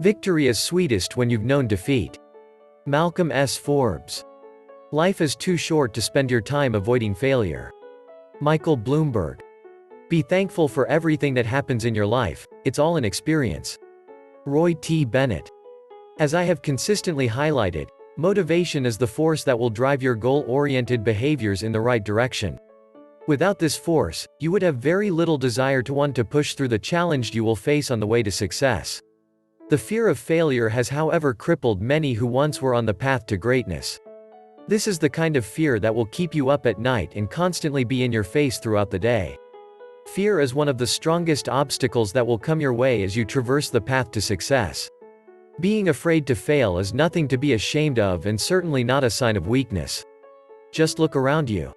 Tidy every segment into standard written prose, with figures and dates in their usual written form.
Victory is sweetest when you've known defeat. Malcolm S. Forbes. Life is too short to spend your time avoiding failure. Michael Bloomberg. Be thankful for everything that happens in your life, it's all an experience. Roy T. Bennett. As I have consistently highlighted, motivation is the force that will drive your goal-oriented behaviors in the right direction. Without this force, you would have very little desire to want to push through the challenge you will face on the way to success. The fear of failure has, however, crippled many who once were on the path to greatness. This is the kind of fear that will keep you up at night and constantly be in your face throughout the day. Fear is one of the strongest obstacles that will come your way as you traverse the path to success. Being afraid to fail is nothing to be ashamed of and certainly not a sign of weakness. Just look around you.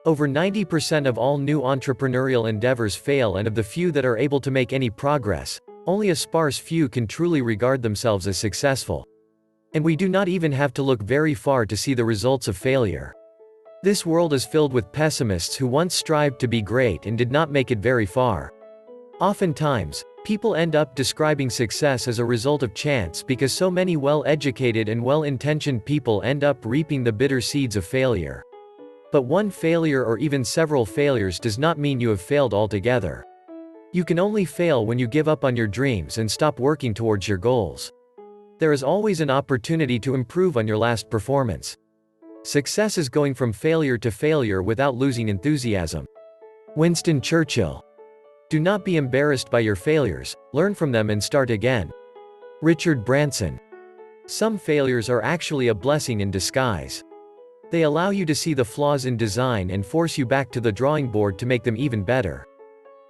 Over 90% of all new entrepreneurial endeavors fail, and of the few that are able to make any progress, only a sparse few can truly regard themselves as successful. And we do not even have to look very far to see the results of failure. This world is filled with pessimists who once strived to be great and did not make it very far. Oftentimes, people end up describing success as a result of chance because so many well-educated and well-intentioned people end up reaping the bitter seeds of failure. But one failure or even several failures does not mean you have failed altogether. You can only fail when you give up on your dreams and stop working towards your goals. There is always an opportunity to improve on your last performance. Success is going from failure to failure without losing enthusiasm. Winston Churchill. Do not be embarrassed by your failures, learn from them and start again. Richard Branson. Some failures are actually a blessing in disguise. They allow you to see the flaws in design and force you back to the drawing board to make them even better.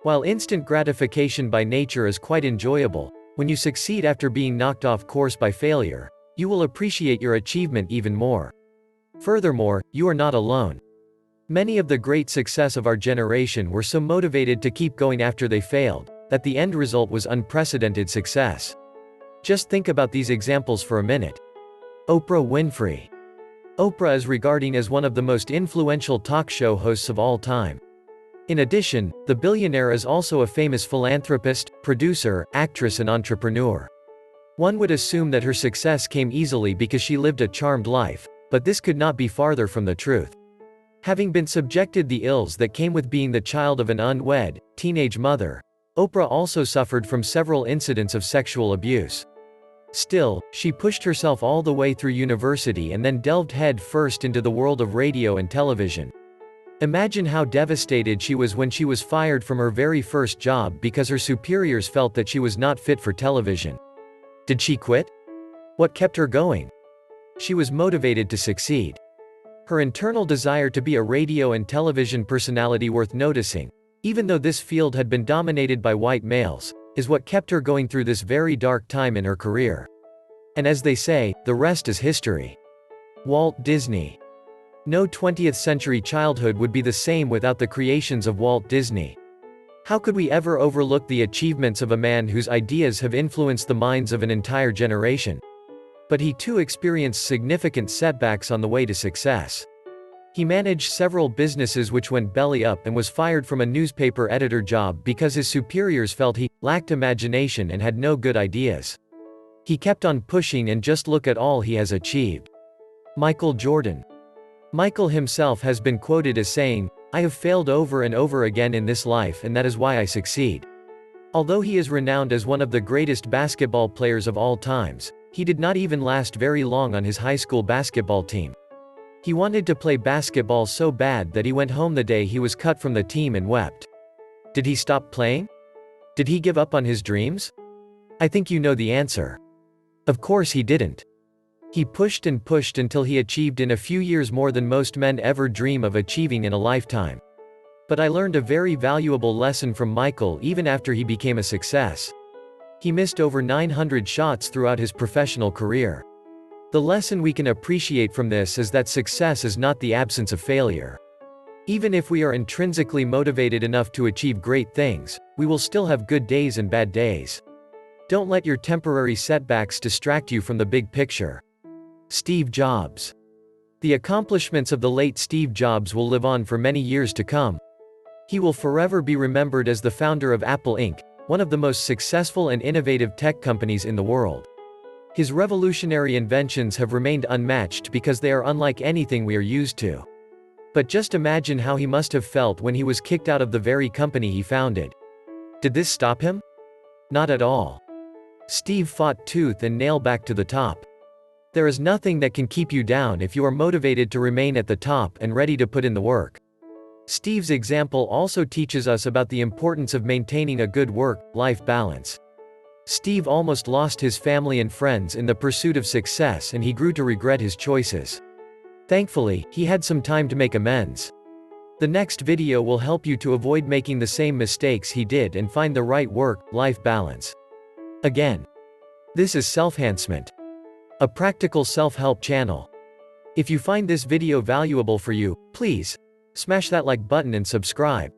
While instant gratification by nature is quite enjoyable, when you succeed after being knocked off course by failure, you will appreciate your achievement even more. Furthermore, you are not alone. Many of the great success of our generation were so motivated to keep going after they failed, that the end result was unprecedented success. Just think about these examples for a minute. Oprah Winfrey. Oprah is regarded as one of the most influential talk show hosts of all time. In addition, the billionaire is also a famous philanthropist, producer, actress and entrepreneur. One would assume that her success came easily because she lived a charmed life, but this could not be farther from the truth. Having been subjected the ills that came with being the child of an unwed, teenage mother, Oprah also suffered from several incidents of sexual abuse. Still, she pushed herself all the way through university and then delved head first into the world of radio and television. Imagine how devastated she was when she was fired from her very first job because her superiors felt that she was not fit for television. Did she quit? What kept her going? She was motivated to succeed. Her internal desire to be a radio and television personality worth noticing, even though this field had been dominated by white males, is what kept her going through this very dark time in her career. And as they say, the rest is history. Walt Disney. No 20th century childhood would be the same without the creations of Walt Disney. How could we ever overlook the achievements of a man whose ideas have influenced the minds of an entire generation? But he too experienced significant setbacks on the way to success. He managed several businesses which went belly up and was fired from a newspaper editor job because his superiors felt he lacked imagination and had no good ideas. He kept on pushing, and just look at all he has achieved. Michael Jordan. Michael himself has been quoted as saying, "I have failed over and over again in this life, and that is why I succeed." Although he is renowned as one of the greatest basketball players of all times, he did not even last very long on his high school basketball team. He wanted to play basketball so bad that he went home the day he was cut from the team and wept. Did he stop playing? Did he give up on his dreams? I think you know the answer. Of course he didn't. He pushed and pushed until he achieved in a few years more than most men ever dream of achieving in a lifetime. But I learned a very valuable lesson from Michael even after he became a success. He missed over 900 shots throughout his professional career. The lesson we can appreciate from this is that success is not the absence of failure. Even if we are intrinsically motivated enough to achieve great things, we will still have good days and bad days. Don't let your temporary setbacks distract you from the big picture. Steve Jobs. The accomplishments of the late Steve Jobs will live on for many years to come. He will forever be remembered as the founder of Apple Inc., one of the most successful and innovative tech companies in the world. His revolutionary inventions have remained unmatched because they are unlike anything we are used to. But just imagine how he must have felt when he was kicked out of the very company he founded. Did this stop him? Not at all. Steve fought tooth and nail back to the top. There is nothing that can keep you down if you are motivated to remain at the top and ready to put in the work. Steve's example also teaches us about the importance of maintaining a good work-life balance. Steve almost lost his family and friends in the pursuit of success, and he grew to regret his choices. Thankfully, he had some time to make amends. The next video will help you to avoid making the same mistakes he did and find the right work-life balance. Again, this is Self-Hancement, a practical self-help channel. If you find this video valuable for you, please smash that like button and subscribe.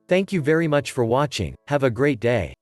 Thank you very much for watching. Have a great day.